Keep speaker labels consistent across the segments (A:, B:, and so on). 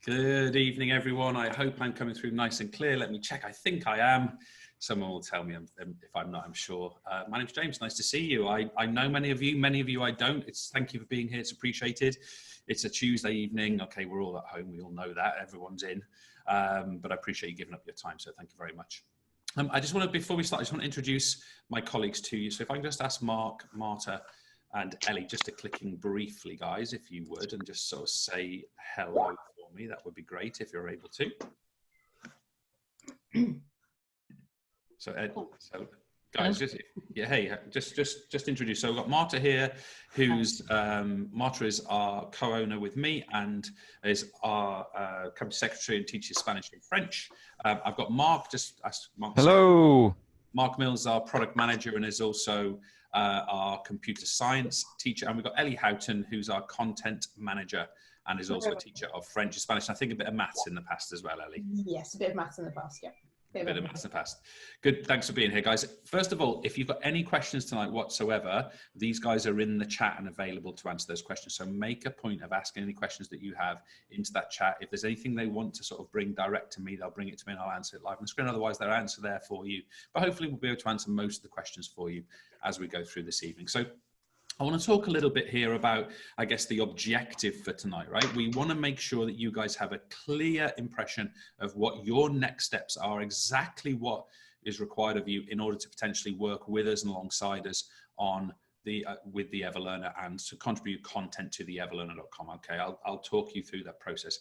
A: Good evening, everyone. I hope I'm coming through nice and clear. Let me check. I think I am. Someone will tell me if I'm not, I'm sure. My name's James. Nice to see you. I know many of you I don't. Thank you for being here. It's appreciated. It's a Tuesday evening. Okay, we're all at home. We all know that. Everyone's in. But I appreciate you giving up your time. So thank you very much. I just want to, before we start, I just want to introduce my colleagues to you. So if I can just ask Mark, Marta, and Ellie just to click in briefly, guys, if you would, and just sort of say hello for me, that would be great if you're able to. So, guys, just introduce. So we've got Marta here, who's Marta is our co-owner with me and is our company secretary and teaches Spanish and French. I've got Mark. Just ask Mark.
B: Hello.
A: Mark Mills, our product manager, and is also our computer science teacher. And we've got Ellie Houghton, who's our content manager and is also a teacher of French and Spanish. And I think a bit of maths in the past as well, Ellie.
C: Yes, a bit of maths in the past, yeah.
A: A bit of maths in the past. Good, thanks for being here, guys. First of all, if you've got any questions tonight whatsoever, these guys are in the chat and available to answer those questions. So make a point of asking any questions that you have into that chat. If there's anything they want to sort of bring direct to me, they'll bring it to me and I'll answer it live on the screen. Otherwise, they'll answer there for you. But hopefully we'll be able to answer most of the questions for you as we go through this evening. So I want to talk a little bit here about, I guess, the objective for tonight, right? We want to make sure that you guys have a clear impression of what your next steps are, exactly what is required of you in order to potentially work with us and alongside us on the with the EverLearner and to contribute content to the EverLearner.com. Okay, I'll talk you through that process.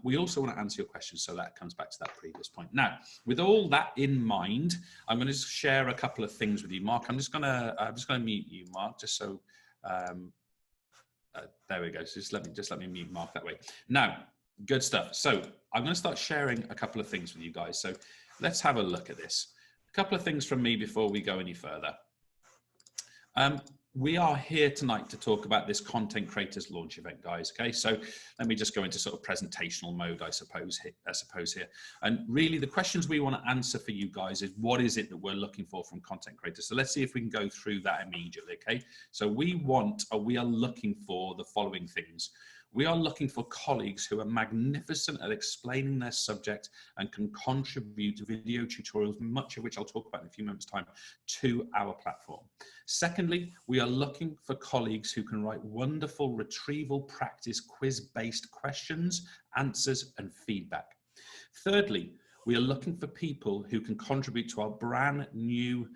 A: We also want to answer your questions, so that comes back to that previous point. Now, with all that in mind, I'm going to share a couple of things with you, Mark. I'm just going to mute you, Mark, just so there we go. So just let me mute Mark that way. Now, good stuff. So I'm going to start sharing a couple of things with you guys. So let's have a look at this. A couple of things from me before we go any further. We are here tonight to talk about this content creators launch event, guys. Okay, so let me just go into sort of presentational mode, I suppose here. And really the questions we want to answer for you guys is what is it that we're looking for from content creators? So let's see if we can go through that immediately. Okay, so we are looking for the following things. We are looking for colleagues who are magnificent at explaining their subject and can contribute video tutorials, much of which I'll talk about in a few moments' time, to our platform. Secondly, we are looking for colleagues who can write wonderful retrieval practice quiz-based questions, answers, and feedback. Thirdly, we are looking for people who can contribute to our brand new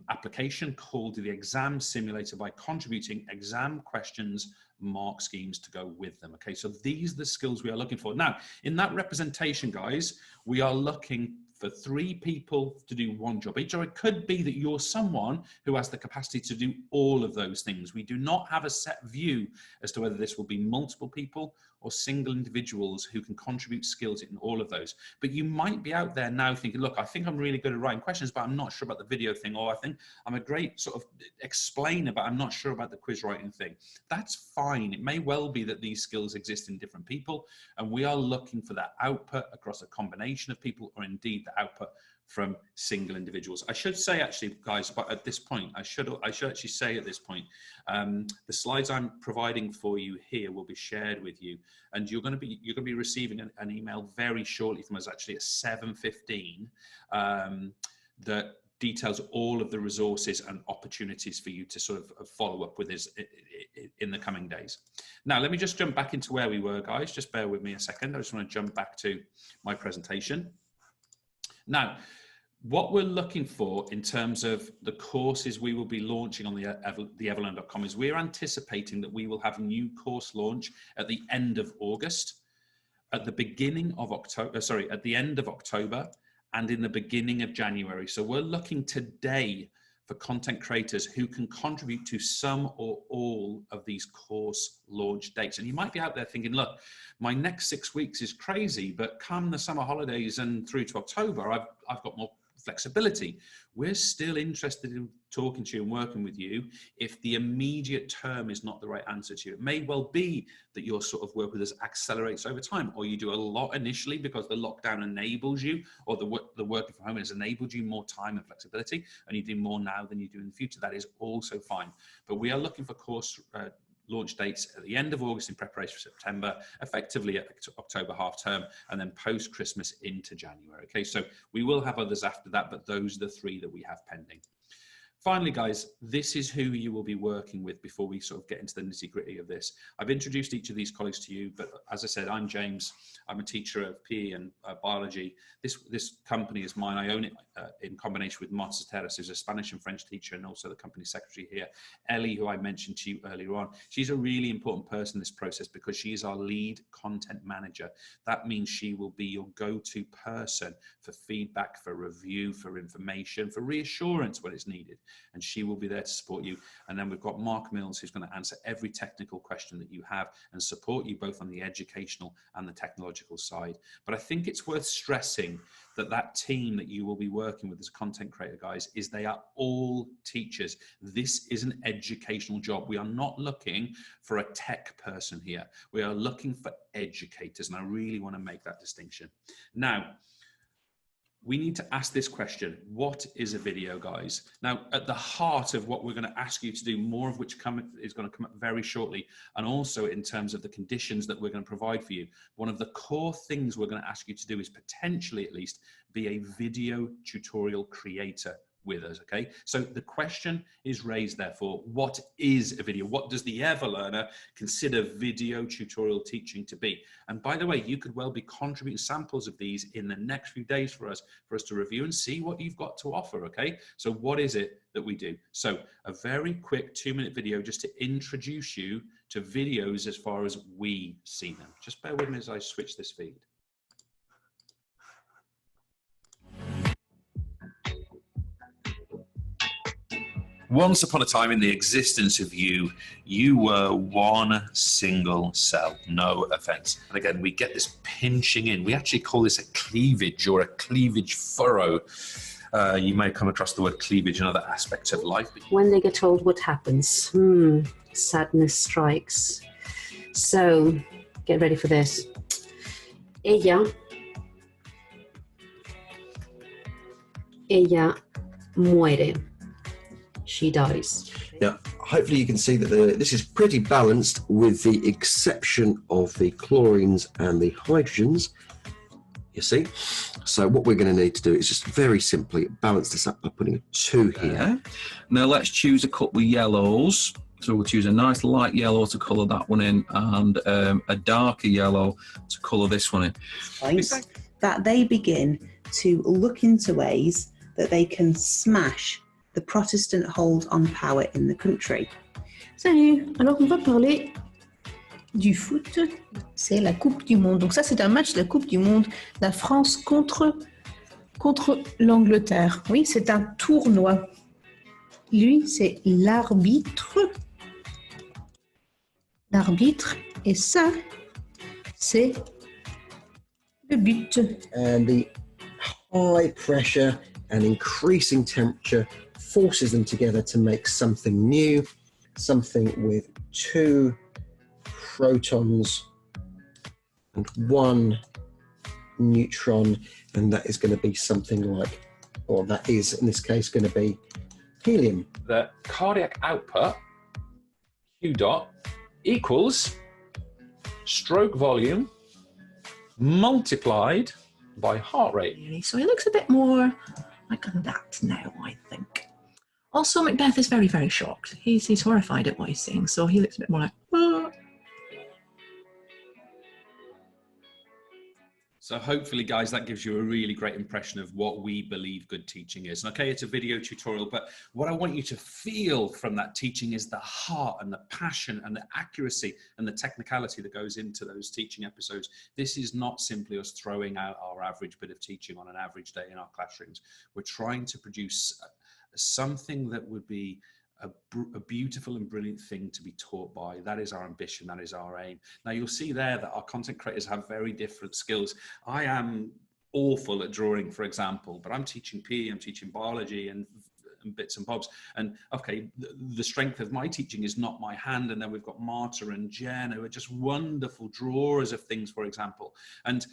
A: application called the Exam Simulator by contributing exam questions, mark schemes to go with them. Okay, so these are the skills we are looking for. Now, in that representation, guys, we are looking for 3 people to do one job each, or it could be that you're someone who has the capacity to do all of those things. We do not have a set view as to whether this will be multiple people or single individuals who can contribute skills in all of those. But you might be out there now thinking, look, I think I'm really good at writing questions, but I'm not sure about the video thing, or I think I'm a great sort of explainer, but I'm not sure about the quiz writing thing. That's fine. It may well be that these skills exist in different people, and we are looking for that output across a combination of people, or indeed the output from single individuals. I should say, actually, guys, but at this point, I should actually say at this point, the slides I'm providing for you here will be shared with you, and you're going to be receiving an email very shortly from us, actually at 7:15, that details all of the resources and opportunities for you to sort of follow up with us in the coming days. Now, let me just jump back into where we were, guys. Just bear with me a second. I just want to jump back to my presentation. Now, what we're looking for in terms of the courses we will be launching on the EverLearner.com is we're anticipating that we will have a new course launch at the end of August, at the beginning of October, at the end of October, and in the beginning of January. So we're looking today for content creators who can contribute to some or all of these course launch dates. And you might be out there thinking, look, my next 6 weeks is crazy, but come the summer holidays and through to October, I've got more flexibility. We're still interested in talking to you and working with you if the immediate term is not the right answer to you. It may well be that your sort of work with us accelerates over time, or you do a lot initially because the lockdown enables you, or the working from home has enabled you more time and flexibility, and you do more now than you do in the future. That is also fine. But we are looking for course launch dates at the end of August in preparation for September, effectively at October half term, and then post Christmas into January. Okay, so we will have others after that, but those are the 3 that we have pending. Finally, guys, this is who you will be working with before we sort of get into the nitty-gritty of this. I've introduced each of these colleagues to you, but as I said, I'm James. I'm a teacher of PE and biology. This company is mine. I own it in combination with Marta Terres, who's a Spanish and French teacher and also the company secretary here. Ellie, who I mentioned to you earlier on, she's a really important person in this process because she is our lead content manager. That means she will be your go-to person for feedback, for review, for information, for reassurance when it's needed. And she will be there to support you. And then we've got Mark Mills, who's going to answer every technical question that you have and support you both on the educational and the technological side. But I think it's worth stressing that that team that you will be working with as content creator, guys, is they are all teachers. This is an educational job. We are not looking for a tech person here. We are looking for educators. And I really want to make that distinction. Now, we need to ask this question: what is a video, guys? Now, at the heart of what we're going to ask you to do, more of which is going to come up very shortly, and also in terms of the conditions that we're going to provide for you, one of the core things we're going to ask you to do is potentially, at least, be a video tutorial creator with us, okay? So the question is raised, therefore, what is a video? What does the EverLearner consider video tutorial teaching to be? And by the way, you could well be contributing samples of these in the next few days for us to review and see what you've got to offer, okay? So what is it that we do? So a very quick 2-minute video just to introduce you to videos as far as we see them. Just bear with me as I switch this feed. Once upon a time in the existence of you, you were one single cell, no offense. And again, we get this pinching in. We actually call this a cleavage or a cleavage furrow. You may come across the word cleavage in other aspects of life.
B: When they get told what happens, sadness strikes. So get ready for this. Ella muere. She dies.
D: Now, hopefully you can see that this is pretty balanced with the exception of the chlorines and the hydrogens, you see. So what we're going to need to do is just very simply balance this up by putting a 2 here.
E: Now let's choose a couple of yellows. So we'll choose a nice light yellow to colour that one in, and a darker yellow to colour this one in.
F: That they begin to look into ways that they can smash the Protestant hold on power in the country.
C: Salut, alors on va parler du foot, c'est la Coupe du Monde. Donc ça c'est un match de la Coupe du Monde, la France contre l'Angleterre. Oui, c'est un tournoi. Lui, c'est l'arbitre. L'arbitre, et ça, c'est le but.
D: And the high pressure and increasing temperature forces them together to make something new, something with 2 protons and 1 neutron, and that is going to be something like, or that is in this case going to be helium.
A: The cardiac output, Q dot, equals stroke volume multiplied by heart rate.
G: So he looks a bit more like that now, I think. Also, Macbeth is very, very shocked. He's horrified at what he's seeing, so he looks a bit more like, ah.
A: So hopefully, guys, that gives you a really great impression of what we believe good teaching is. And okay, it's a video tutorial, but what I want you to feel from that teaching is the heart and the passion and the accuracy and the technicality that goes into those teaching episodes. This is not simply us throwing out our average bit of teaching on an average day in our classrooms. We're trying to produce something that would be a beautiful and brilliant thing to be taught by. That is our ambition. That is our aim. Now you'll see there that our content creators have very different skills. I am awful at drawing, for example, but I'm teaching PE, I'm teaching biology and bits and bobs. And okay, the strength of my teaching is not my hand. And then we've got Marta and Jen, who are just wonderful drawers of things, for example. And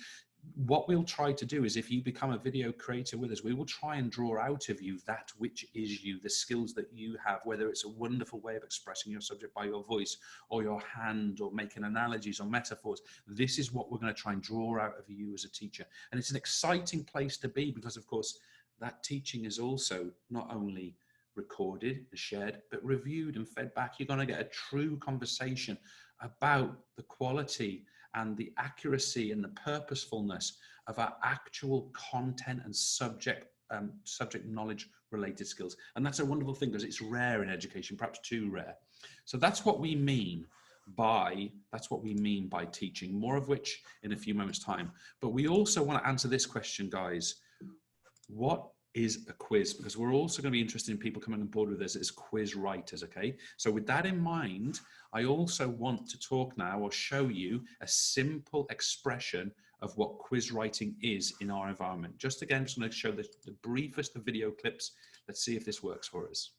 A: what we'll try to do is, if you become a video creator with us, we will try and draw out of you that which is you, the skills that you have, whether it's a wonderful way of expressing your subject by your voice or your hand or making analogies or metaphors. This is what we're going to try and draw out of you as a teacher. And it's an exciting place to be, because of course that teaching is also not only recorded and shared, but reviewed and fed back. You're going to get a true conversation about the quality and the accuracy and the purposefulness of our actual content and subject knowledge related skills. And that's a wonderful thing, because it's rare in education, perhaps too rare. So that's what we mean by teaching, more of which in a few moments time. But we also want to answer this question, guys. What is a quiz? Because we're also going to be interested in people coming on board with us as quiz writers, okay? So with that in mind, I also want to talk now, or show you a simple expression of what quiz writing is in our environment. Just again, just going to show the briefest of video clips. Let's see if this works for us.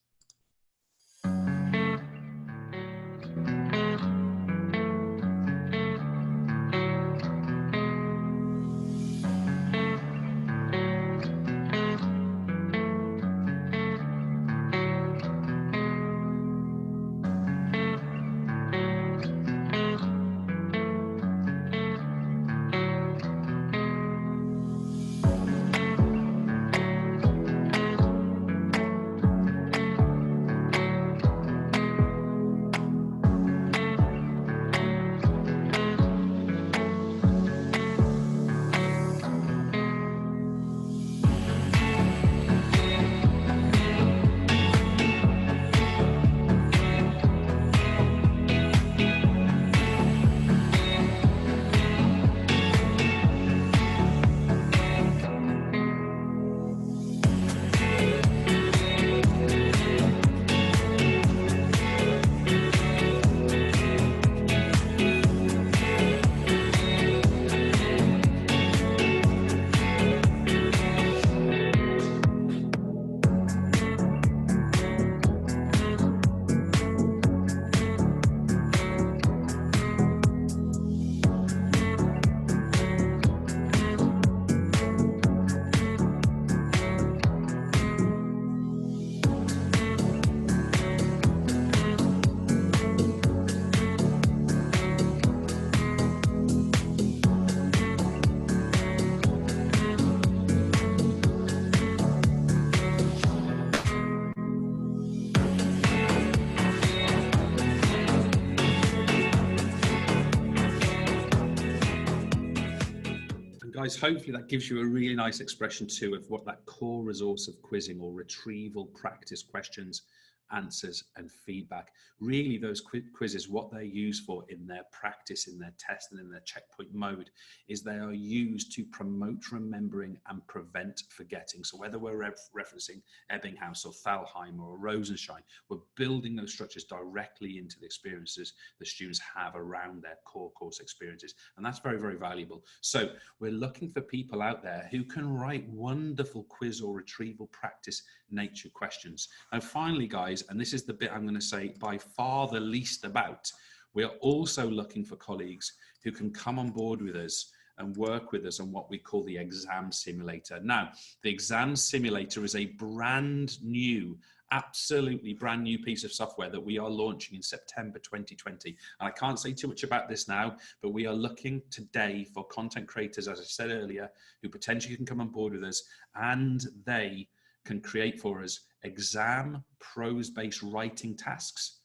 A: Guys, hopefully that gives you a really nice expression too of what that core resource of quizzing or retrieval practice questions, answers and feedback. Really those quizzes, what they're used for in their practice, in their test and in their checkpoint mode, is they are used to promote remembering and prevent forgetting. So whether we're referencing Ebbinghaus or Thalheim or Rosenstein, we're building those structures directly into the experiences the students have around their core course experiences. And that's very, very valuable. So we're looking for people out there who can write wonderful quiz or retrieval practice nature questions. And finally, guys, and this is the bit I'm going to say by far the least about, we are also looking for colleagues who can come on board with us and work with us on what we call the exam simulator. Now, the exam simulator is a brand new, absolutely brand new piece of software that we are launching in September 2020. And I can't say too much about this now, but we are looking today for content creators, as I said earlier, who potentially can come on board with us, and they can create for us exam prose-based writing tasks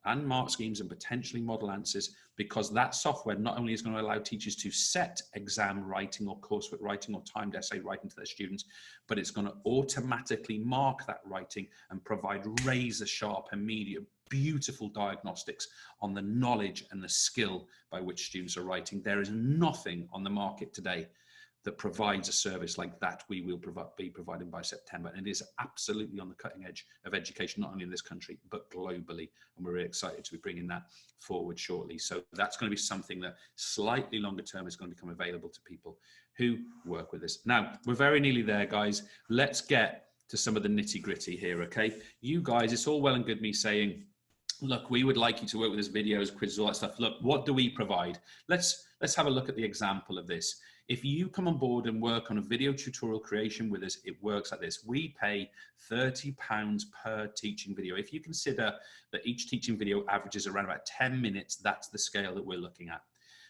A: and mark schemes and potentially model answers, because that software not only is going to allow teachers to set exam writing or coursework writing or timed essay writing to their students, but it's going to automatically mark that writing and provide razor sharp, immediate, beautiful diagnostics on the knowledge and the skill by which students are writing. There is nothing on the market today that provides a service like that we will be providing by September. And it is absolutely on the cutting edge of education, not only in this country, but globally. And we're really excited to be bringing that forward shortly. So that's going to be something that slightly longer term is going to become available to people who work with us. Now, we're very nearly there, guys. Let's get to some of the nitty gritty here, okay? You guys, it's all well and good me saying, look, we would like you to work with us, videos, quizzes, all that stuff. Look, what do we provide? Let's have a look at the example of this. If you come on board and work on a video tutorial creation with us, it works like this. We pay £30 per teaching video. If you consider that each teaching video averages around about 10 minutes, that's the scale that we're looking at.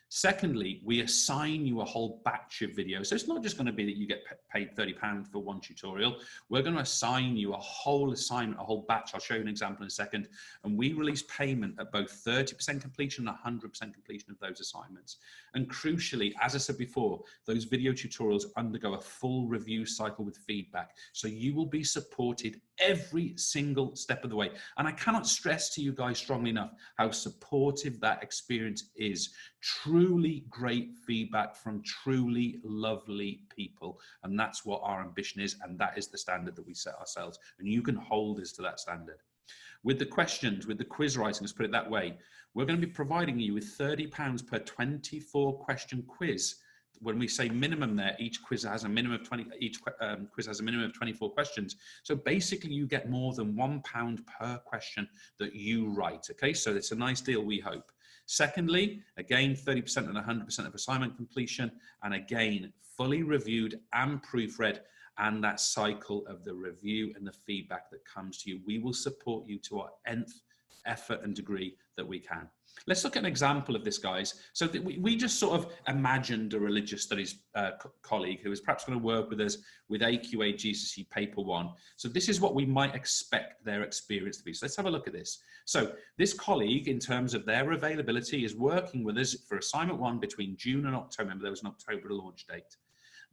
A: Secondly, we assign you a whole batch of videos. So it's not just going to be that you get paid £30 for one tutorial. We're going to assign you a whole assignment, a whole batch. I'll show you an example in a second. And we release payment at both 30% completion and 100% completion of those assignments. And crucially, as I said before, those video tutorials undergo a full review cycle with feedback. So you will be supported every single step of the way. And I cannot stress to you guys strongly enough how supportive that experience is. Truly great feedback from truly lovely people. And that's what our ambition is. And that is the standard that we set ourselves. And you can hold us to that standard. With the questions, with the quiz writing, let's put it that way, we're going to be providing you with £30 per 24 question quiz. When we say minimum there, each quiz has a minimum of quiz has a minimum of 24 questions. So basically you get more than £1 per question that you write. Okay, so it's a nice deal, we hope. Secondly, again, 30% and 100% of assignment completion, and again, fully reviewed and proofread, and that cycle of the review and the feedback that comes to you. We will support you to our nth effort and degree that we can. Let's look at an example of this, guys. So we just sort of imagined a religious studies colleague who is perhaps going to work with us with AQA GCSE paper 1. So this is what we might expect their experience to be. So let's have a look at this. So this colleague, in terms of their availability, is working with us for assignment 1 between June and October. Remember, there was an October launch date.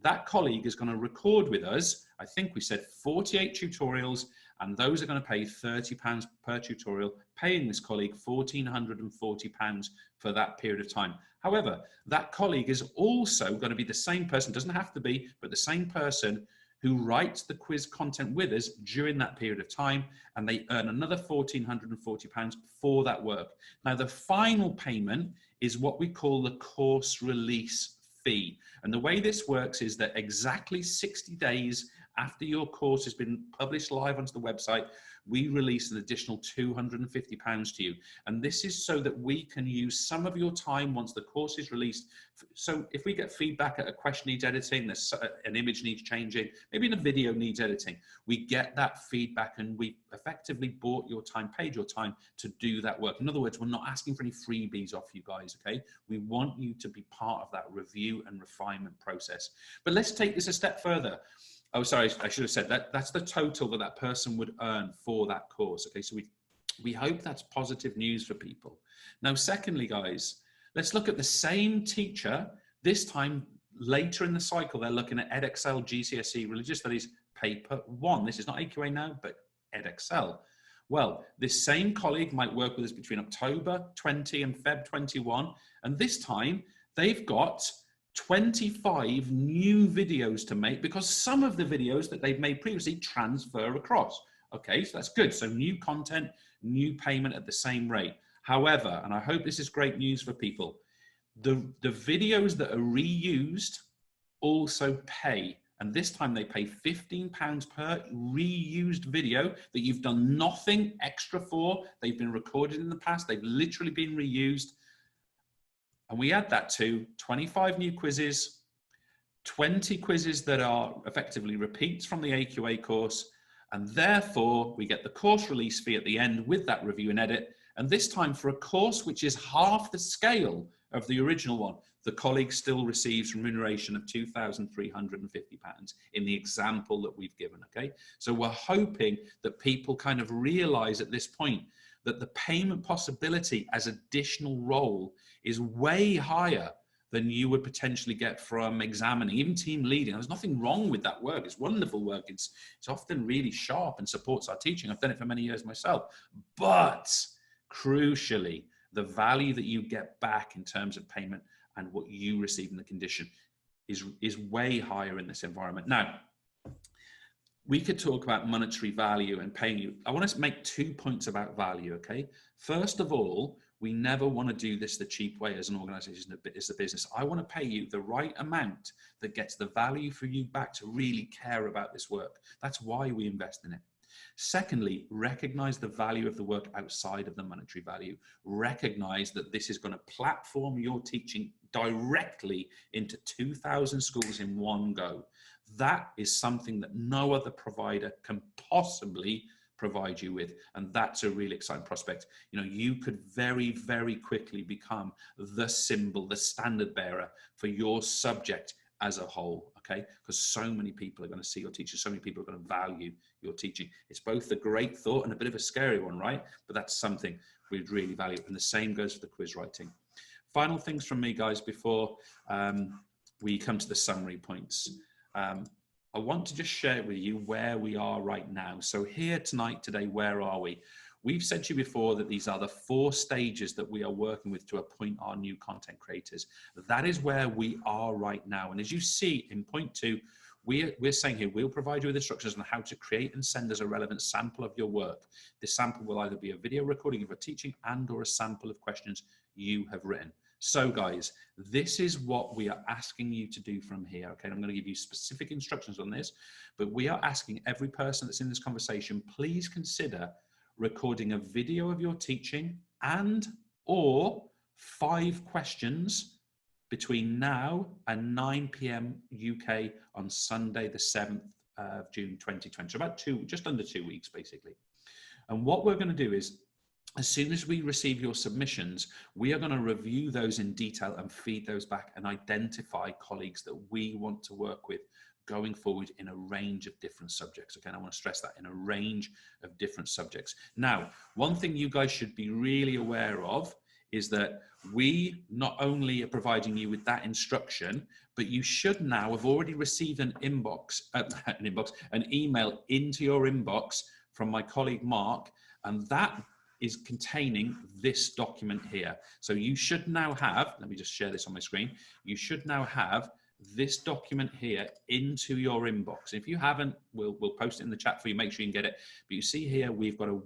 A: That colleague is going to record with us, I think we said 48 tutorials, and those are going to pay £30 per tutorial, paying this colleague £1,440 for that period of time. However, that colleague is also going to be the same person, doesn't have to be, but the same person who writes the quiz content with us during that period of time, and they earn another £1,440 for that work. Now, the final payment is what we call the course release fee. And the way this works is that exactly 60 days after your course has been published live onto the website, we release an additional £250 to you. And this is so that we can use some of your time once the course is released. So if we get feedback that a question needs editing, an image needs changing, maybe a video needs editing, we get that feedback and we effectively bought your time, paid your time to do that work. In other words, we're not asking for any freebies off you guys, okay? We want you to be part of that review and refinement process. But let's take this a step further. Oh, sorry, I should have said that. That's the total that that person would earn for that course. Okay, so we hope that's positive news for people. Now, secondly, guys, let's look at the same teacher. This time, later in the cycle, they're looking at EDEXCEL GCSE Religious Studies Paper 1. This is not AQA now, but EDEXCEL. Well, this same colleague might work with us between October 20 and Feb 21, and this time they've got 25 new videos to make because some of the videos that they've made previously transfer across. Okay, so that's good. So new content, new payment at the same rate. However, and I hope this is great news for people, the videos that are reused also pay. And this time they pay £15 per reused video that you've done nothing extra for. They've been recorded in the past. They've literally been reused. And we add that to 25 new quizzes, 20 quizzes that are effectively repeats from the AQA course, and therefore we get the course release fee at the end with that review and edit. And this time for a course which is half the scale of the original one, the colleague still receives remuneration of £2,350 in the example that we've given, okay? So we're hoping that people kind of realize at this point that the payment possibility as additional role is way higher than you would potentially get from examining, even team leading. There's nothing wrong with that work. It's wonderful work. It's often really sharp and supports our teaching. I've done it for many years myself. But crucially, the value that you get back in terms of payment and what you receive in the condition is way higher in this environment. Now, we could talk about monetary value and paying you. I want to make 2 points about value, okay? First of all, we never want to do this the cheap way as an organization, as a business. I want to pay you the right amount that gets the value for you back to really care about this work. That's why we invest in it. Secondly, recognize the value of the work outside of the monetary value. Recognize that this is going to platform your teaching directly into 2,000 schools in one go. That is something that no other provider can possibly provide you with, and that's a really exciting prospect. You know, you could very, very quickly become the symbol, the standard bearer for your subject as a whole, okay? Because so many people are going to see your teaching, so many people are going to value your teaching. It's both a great thought and a bit of a scary one, right? But that's something we'd really value, and the same goes for the quiz writing. Final things from me, guys, before we come to the summary points. I want to just share with you where we are right now. So here tonight, today, where are we? We've said to you before that these are the 4 stages that we are working with to appoint our new content creators. That is where we are right now. And as you see in point 2, we're saying here, we'll provide you with instructions on how to create and send us a relevant sample of your work. This sample will either be a video recording of your teaching and or a sample of questions you have written. So guys, this is what we are asking you to do from here, okay? I'm going to give you specific instructions on this, but we are asking every person that's in this conversation, please consider recording a video of your teaching and or 5 questions between now and 9 p.m. UK on Sunday, the 7th of June, 2020. So about just under 2 weeks, basically. And what we're going to do is, as soon as we receive your submissions, we are going to review those in detail and feed those back and identify colleagues that we want to work with going forward in a range of different subjects. Okay, and I want to stress that, in a range of different subjects. Now, one thing you guys should be really aware of is that we not only are providing you with that instruction, but you should now have already received an email into your inbox from my colleague Mark, and that is containing this document here. So you should now have, let me just share this on my screen, you should now have this document here into your inbox. If you haven't, we'll post it in the chat for you, make sure you can get it. But you see here, we've got a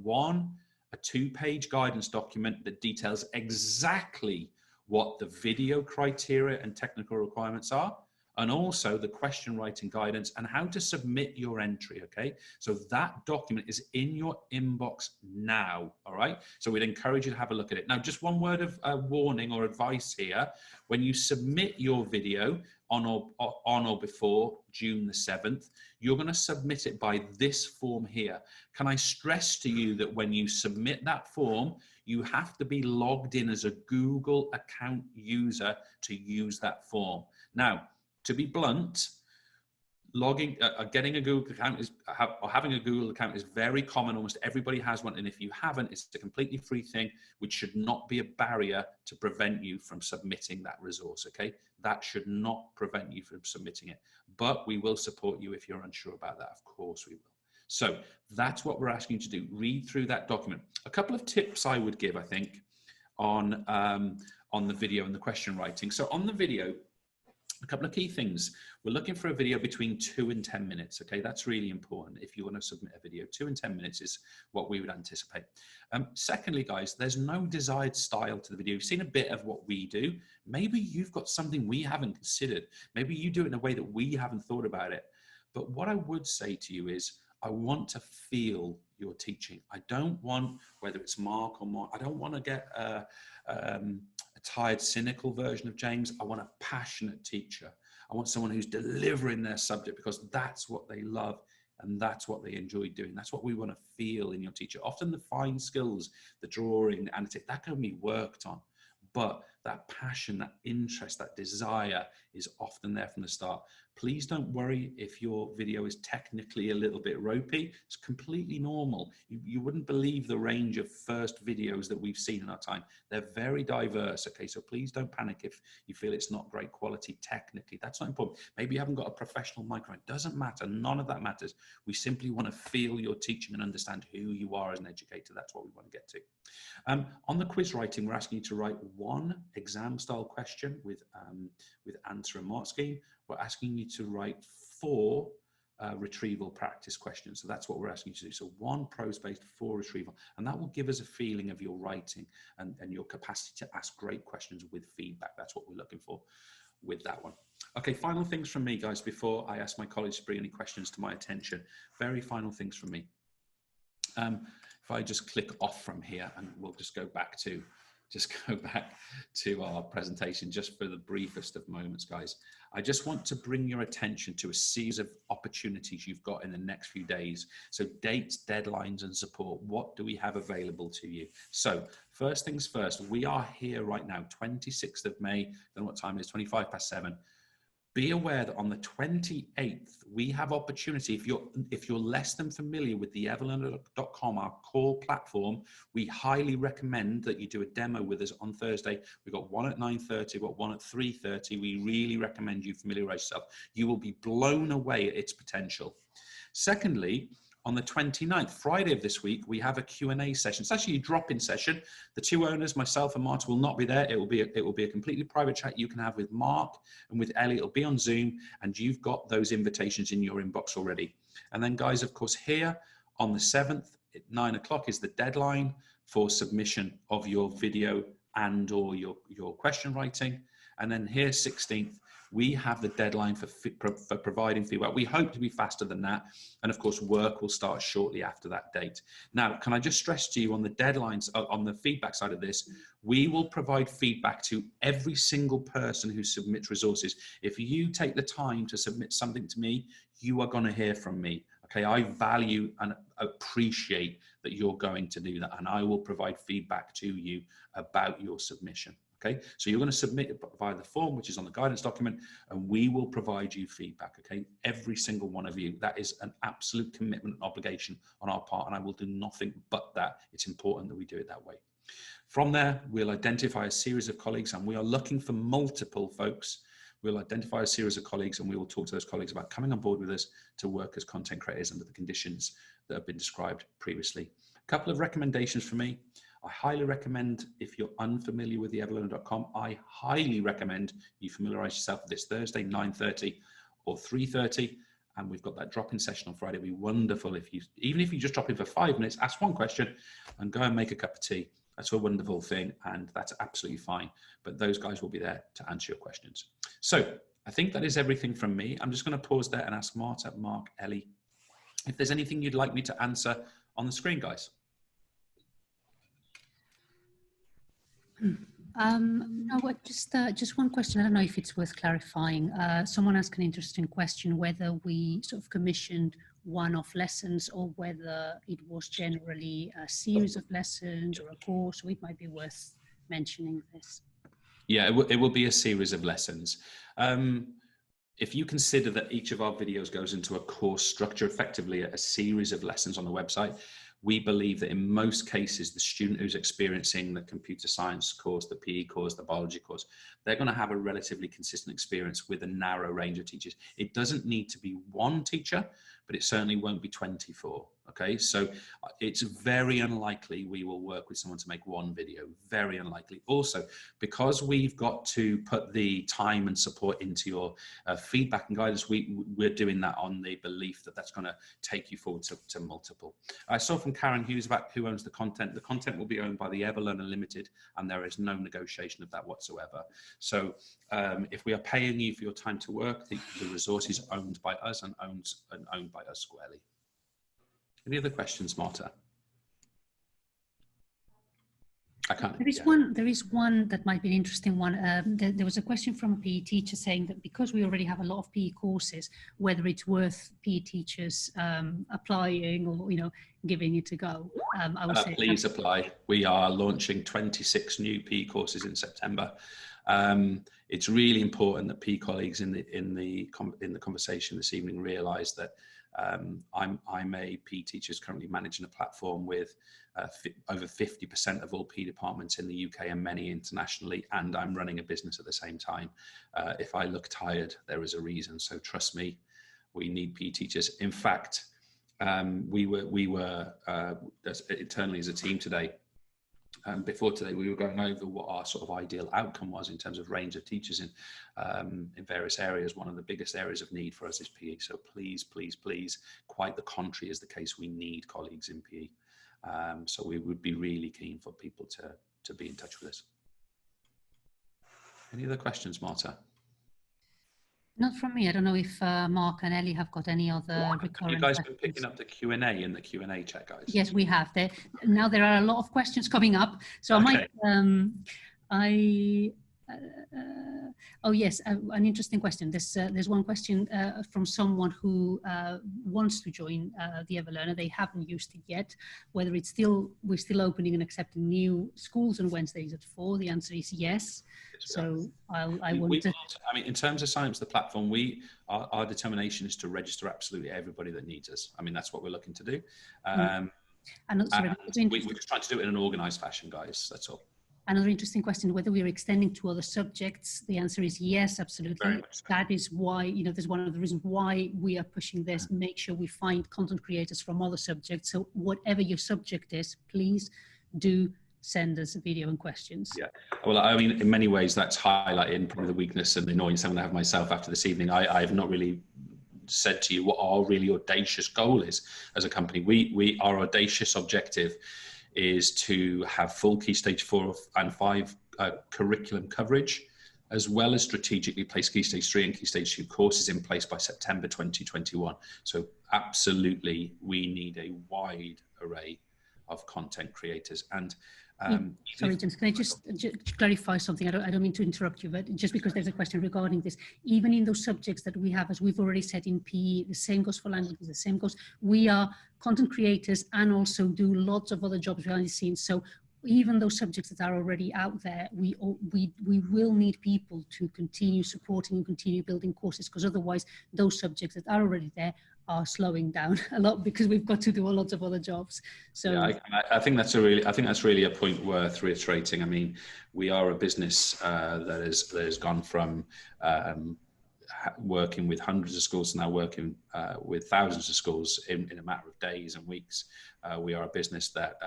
A: 2-page guidance document that details exactly what the video criteria and technical requirements are, and also the question writing guidance and how to submit your entry, okay? So that document is in your inbox now, all right? So we'd encourage you to have a look at it. Now, just one word of warning or advice here. When you submit your video on or before June the 7th, you're gonna submit it by this form here. Can I stress to you that when you submit that form, you have to be logged in as a Google account user to use that form. Now, to be blunt, getting a Google account or having a Google account is very common. Almost everybody has one. And if you haven't, it's a completely free thing, which should not be a barrier to prevent you from submitting that resource, okay? That should not prevent you from submitting it. But we will support you if you're unsure about that. Of course we will. So that's what we're asking you to do. Read through that document. A couple of tips I would give, I think, on the video and the question writing. So on the video, a couple of key things. We're looking for a video between 2 and 10 minutes. Okay, that's really important. If you want to submit a video, 2 and 10 minutes is what we would anticipate. Secondly, guys, there's no desired style to the video. You've seen a bit of what we do. Maybe you've got something we haven't considered. Maybe you do it in a way that we haven't thought about it. But what I would say to you is, I want to feel your teaching. I don't want, whether it's Mark or Mark, I don't want to get a tired, cynical version of James. I want a passionate teacher. I want someone who's delivering their subject because that's what they love and that's what they enjoy doing. That's what we want to feel in your teacher. Often the fine skills, the drawing, the annotating, that can be worked on. But that passion, that interest, that desire is often there from the start. Please don't worry if your video is technically a little bit ropey. It's completely normal. You wouldn't believe the range of first videos that we've seen in our time. They're very diverse, okay? So please don't panic if you feel it's not great quality technically. That's not important. Maybe you haven't got a professional microphone. It doesn't matter. None of that matters. We simply want to feel your teaching and understand who you are as an educator. That's what we want to get to. On the quiz writing, we're asking you to write 1 exam-style question with answer and mark scheme. We're asking you to write 4 retrieval practice questions. So that's what we're asking you to do. So 1 prose-based, 4 retrieval. And that will give us a feeling of your writing and your capacity to ask great questions with feedback. That's what we're looking for with that one. Okay, final things from me, guys, before I ask my colleagues to bring any questions to my attention. Very final things from me. If I just click off from here, and we'll just go back to our presentation just for the briefest of moments, guys. I just want to bring your attention to a series of opportunities you've got in the next few days. So dates, deadlines, and support. What do we have available to you? So first things first, we are here right now, 26th of May. I don't know what time it is, 7:25. Be aware that on the 28th, we have opportunity. If you're less than familiar with the EverLearner.com, our core platform, we highly recommend that you do a demo with us on Thursday. We've got one at 9:30, we've got one at 3:30. We really recommend you familiarize yourself. You will be blown away at its potential. Secondly, on the 29th, Friday of this week, we have a Q&A session. It's actually a drop-in session. The two owners, myself and Marta, will not be there. It will be a completely private chat you can have with Mark and with Ellie. It'll be on Zoom, and you've got those invitations in your inbox already. And then, guys, of course, here on the 7th at 9 o'clock is the deadline for submission of your video and or your question writing. And then here, 16th, we have the deadline for providing feedback. We hope to be faster than that. And of course, work will start shortly after that date. Now, can I just stress to you on the deadlines, on the feedback side of this, we will provide feedback to every single person who submits resources. If you take the time to submit something to me, you are going to hear from me. Okay, I value and appreciate that you're going to do that, and I will provide feedback to you about your submission. Okay, so you're going to submit it via the form, which is on the guidance document, and we will provide you feedback. Okay, every single one of you. That is an absolute commitment and obligation on our part, and I will do nothing but that. It's important that we do it that way. From there, we'll identify a series of colleagues, and we are looking for multiple folks. We'll identify a series of colleagues, and we will talk to those colleagues about coming on board with us to work as content creators under the conditions that have been described previously. A couple of recommendations for me. I highly recommend, if you're unfamiliar with the EverLearner.com, I highly recommend you familiarize yourself with this Thursday, 9:30 or 3:30. And we've got that drop-in session on Friday. It'd be wonderful if you, even if you just drop in for 5 minutes, ask one question and go and make a cup of tea. That's a wonderful thing, and that's absolutely fine. But those guys will be there to answer your questions. So I think that is everything from me. I'm just going to pause there and ask Marta, Mark, Ellie, if there's anything you'd like me to answer on the screen, guys.
B: No, just one question. I don't know if it's worth clarifying. Someone asked an interesting question, whether we sort of commissioned one-off lessons or whether it was generally a series of lessons or a course. So it might be worth mentioning this.
A: Yeah, it will be a series of lessons. If you consider that each of our videos goes into a course structure, effectively a series of lessons on the website, we believe that in most cases, the student who's experiencing the computer science course, the PE course, the biology course, they're going to have a relatively consistent experience with a narrow range of teachers. It doesn't need to be one teacher, but it certainly won't be 24. Okay, so it's very unlikely we will work with someone to make one video, very unlikely. Also, because we've got to put the time and support into your feedback and guidance, we're doing that on the belief that that's going to take you forward to multiple. I saw from Karen Hughes about who owns the content. The content will be owned by the EverLearner Ltd, and there is no negotiation of that whatsoever. So if we are paying you for your time to work, the resource is owned by us and owned by us squarely. Any other questions, Marta? I can't.
B: There is one that might be an interesting one. There was a question from a PE teacher saying that because we already have a lot of PE courses, whether it's worth PE teachers applying or giving it a go. I would say
A: please apply. We are launching 26 new PE courses in September. It's really important that PE colleagues in the conversation this evening realise that I'm a PE teacher who's currently managing a platform with over 50% of all PE departments in the UK and many internationally, and I'm running a business at the same time. If I look tired, there is a reason. So trust me, we need PE teachers. In fact, we were internally as a team today. Before today, we were going over what our sort of ideal outcome was in terms of range of teachers in various areas. One of the biggest areas of need for us is PE. So please, please, please, quite the contrary is the case. We need colleagues in PE. So we would be really keen for people to be in touch with us. Any other questions, Marta?
B: Not from me. I don't know if Mark and Ellie have got any other recurrent
A: You guys been
B: questions.
A: picking up the Q&A in the Q&A chat, guys?
B: Yes, we have. Now there are a lot of questions coming up. So
A: Okay.
B: Oh yes, an interesting question. There's one question from someone who wants to join the EverLearner. They haven't used it yet. Whether we're still opening and accepting new schools on Wednesdays at 4. The answer is yes. So I
A: mean, in terms of Sign Up to the platform, our determination is to register absolutely everybody that needs us. I mean, that's what we're looking to do.
B: and
A: we're just trying to do it in an organised fashion, guys. That's all.
B: Another interesting question, whether we are extending to other subjects. The answer is yes, absolutely.
A: Very much so.
B: That is why, there's one of the reasons why we are pushing this. Make sure we find content creators from other subjects. So whatever your subject is, please do send us a video and questions.
A: Yeah, well, I mean, in many ways, that's highlighting probably the weakness and the annoyance I'm going to have myself after this evening. I have not really said to you what our really audacious goal is as a company. Our audacious objective is to have full Key Stage 4 and 5 curriculum coverage, as well as strategically place Key Stage 3 and Key Stage 2 courses in place by September 2021. So absolutely, we need a wide array of content creators. And
B: sorry, James, can I just clarify something? I don't mean to interrupt you, but just because there's a question regarding this, even in those subjects that we have, as we've already said in PE, the same goes for languages, the same goes, we are content creators and also do lots of other jobs behind the scenes. So even those subjects that are already out there, we will need people to continue supporting and continue building courses, because otherwise those subjects that are already there are slowing down a lot because we've got to do a lot of other jobs. So
A: yeah, I think that's really a point worth reiterating. I mean, we are a business that has gone from working with hundreds of schools to now working with thousands of schools in a matter of days and weeks. We are a business that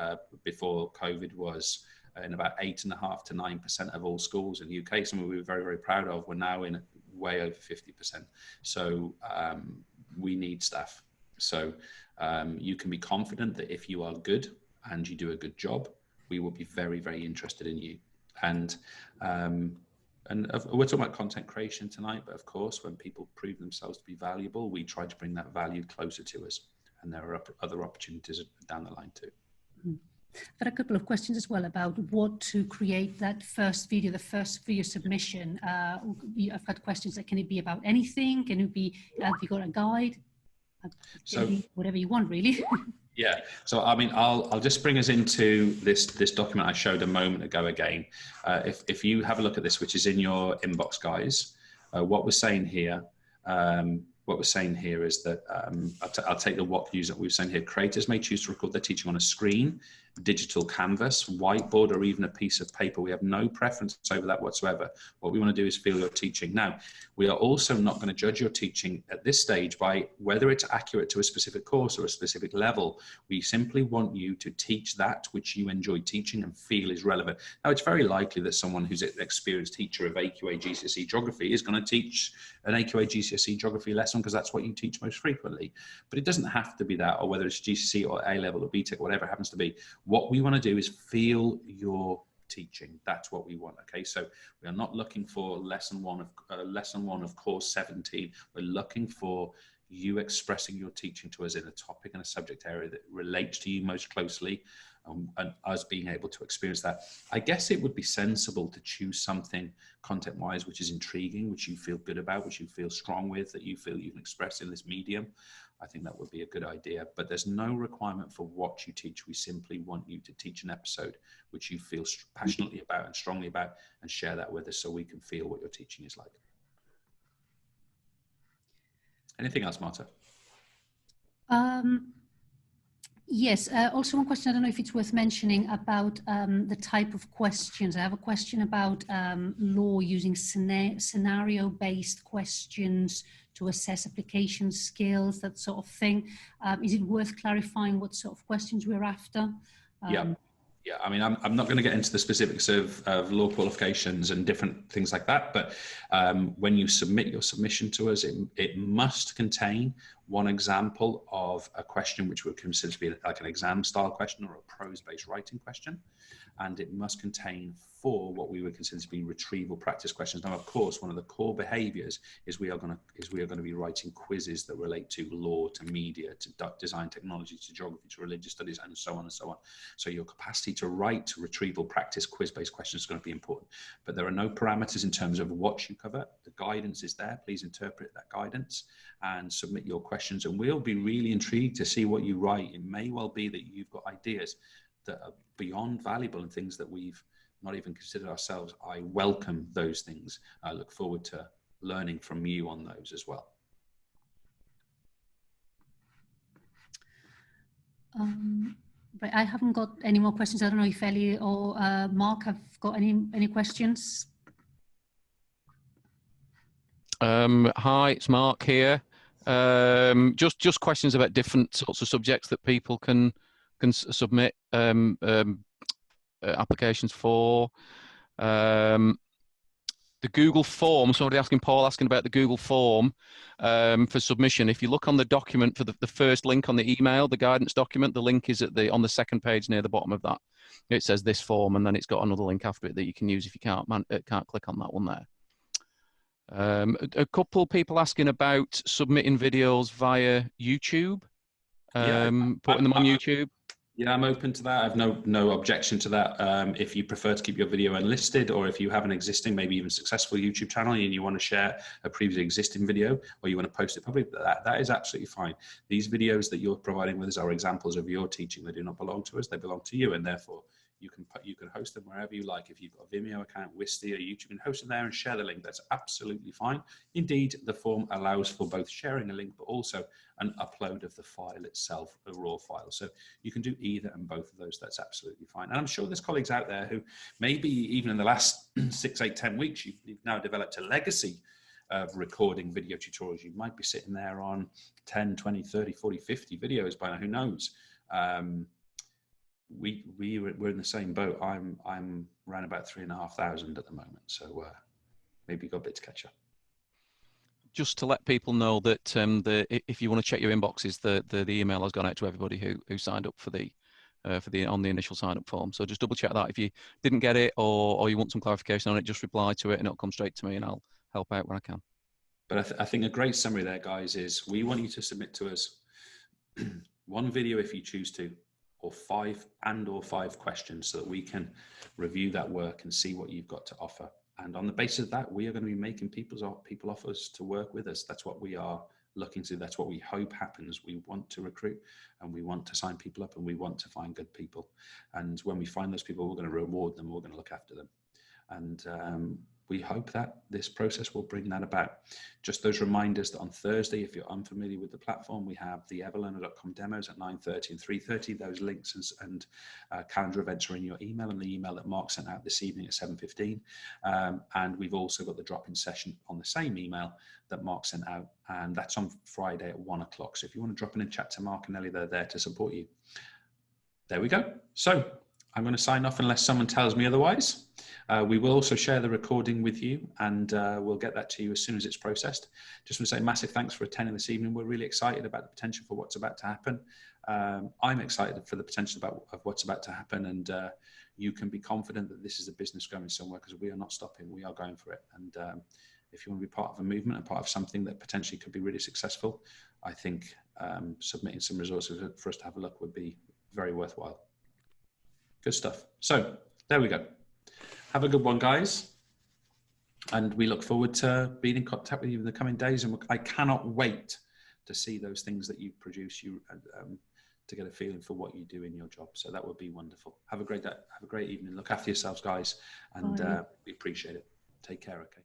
A: before COVID was in about 8.5% to 9% of all schools in the UK, something we were very, very proud of. We're now in way over 50%. So we need staff. So you can be confident that if you are good and you do a good job, we will be very, very interested in you. And we're talking about content creation tonight, but of course, when people prove themselves to be valuable, we try to bring that value closer to us. And there are other opportunities down the line too.
B: I've got a couple of questions as well about what to create that first video, the first video submission. I've got questions that can it be about anything? Can it be, have you got a guide? So whatever you want, really.
A: Yeah. So, I mean, I'll just bring us into this document I showed a moment ago again. If you have a look at this, which is in your inbox, guys, what we're saying here, is that I'll take the what views that we've saying here. Creators may choose to record their teaching on a screen, digital canvas, whiteboard, or even a piece of paper. We have no preference over that whatsoever. What we want to do is feel your teaching. Now, we are also not going to judge your teaching at this stage by whether it's accurate to a specific course or a specific level. We simply want you to teach that which you enjoy teaching and feel is relevant. Now, it's very likely that someone who's an experienced teacher of AQA GCSE geography is going to teach an AQA GCSE geography lesson because that's what you teach most frequently. But it doesn't have to be that, or whether it's GCSE or A-level or BTEC, whatever it happens to be. What we want to do is feel your teaching. That's what we want. Okay, so we are not looking for lesson one of course 17. We're looking for you expressing your teaching to us in a topic and a subject area that relates to you most closely, and us being able to experience that. I guess it would be sensible to choose something content-wise which is intriguing, which you feel good about, which you feel strong with, that you feel you can express in this medium. I think that would be a good idea, but there's no requirement for what you teach. We simply want you to teach an episode which you feel passionately about and strongly about, and share that with us so we can feel what your teaching is like. Anything else, Marta?
B: Yes, also one question, I don't know if it's worth mentioning about the type of questions. I have a question about law using scenario-based questions to assess application skills, that sort of thing. Is it worth clarifying what sort of questions we're after?
A: Yeah, I mean, I'm not going to get into the specifics of law qualifications and different things like that, but when you submit your submission to us, it must contain one example of a question which would consider to be like an exam style question or a prose-based writing question, and it must contain 4 what we would consider to be retrieval practice questions. Now, of course, one of the core behaviors is we are going to be writing quizzes that relate to law, to media, to design technology, to geography, to religious studies, and so on and so on. So your capacity to write retrieval practice quiz-based questions is going to be important, but there are no parameters in terms of what you cover. The guidance is there. Please interpret that guidance and submit your questions, and we'll be really intrigued to see what you write. It may well be that you've got ideas that are beyond valuable and things that we've not even considered ourselves. I welcome those things. I look forward to learning from you on those as well.
B: Right, I haven't got any more questions. I don't know if Ellie or Mark have got any questions.
H: Hi, it's Mark here. Just questions about different sorts of subjects that people can submit applications for. The Google form, somebody Paul asking about the Google form for submission. If you look on the document for the first link on the email, the guidance document, the link is on the second page near the bottom of that. It says this form, and then it's got another link after it that you can use if you can't click on that one there. A couple people asking about submitting videos via YouTube, putting them on YouTube.
A: Yeah, I'm open to that. I've no objection to that. If you prefer to keep your video unlisted, or if you have an existing, maybe even successful YouTube channel and you want to share a previous existing video, or you want to post it publicly, that is absolutely fine. These videos that you're providing with us are examples of your teaching. They do not belong to us. They belong to you, and therefore you can host them wherever you like. If you've got a Vimeo account, Wisty, or YouTube, you can host them there and share the link. That's absolutely fine. Indeed, the form allows for both sharing a link, but also an upload of the file itself, a raw file. So you can do either and both of those. That's absolutely fine. And I'm sure there's colleagues out there who maybe even in the last 6, 8, 10 weeks, you've now developed a legacy of recording video tutorials. You might be sitting there on 10, 20, 30, 40, 50 videos by now, who knows? We're in the same boat. I'm around about 3,500 at the moment, so maybe got a bit to catch up.
H: Just to let people know that if you want to check your inboxes, the email has gone out to everybody who signed up for the on the initial sign up form. So just double check that. If you didn't get it or you want some clarification on it, just reply to it and it'll come straight to me and I'll help out when I can.
A: But I think a great summary there, guys, is we want you to submit to us one video if you choose to, or 5 questions, so that we can review that work and see what you've got to offer. And on the basis of that, we are going to be making people offers to work with us. That's what we are looking to. That's what we hope happens. We want to recruit and we want to sign people up and we want to find good people. And when we find those people, we're going to reward them. We're going to look after them. And we hope that this process will bring that about. Just those reminders that on Thursday, if you're unfamiliar with the platform, we have the EverLearner.com demos at 9:30 and 3:30. Those links and calendar events are in your email, and the email that Mark sent out this evening at 7:15. And we've also got the drop-in session on the same email that Mark sent out, and that's on Friday at 1 o'clock. So if you want to drop in and chat to Mark and Ellie, they're there to support you. There we go. So I'm going to sign off unless someone tells me otherwise. We will also share the recording with you, and we'll get that to you as soon as it's processed. Just want to say massive thanks for attending this evening. We're really excited about the potential for what's about to happen. I'm excited for the potential of what's about to happen, and you can be confident that this is a business going somewhere, because we are not stopping. We are going for it. And if you want to be part of a movement and part of something that potentially could be really successful, I think submitting some resources for us to have a look would be very worthwhile. Good stuff. So there we go. Have a good one, guys. And we look forward to being in contact with you in the coming days. And I cannot wait to see those things that you produce, to get a feeling for what you do in your job. So that would be wonderful. Have a great day. Have a great evening. Look after yourselves, guys. And we appreciate it. Take care, okay?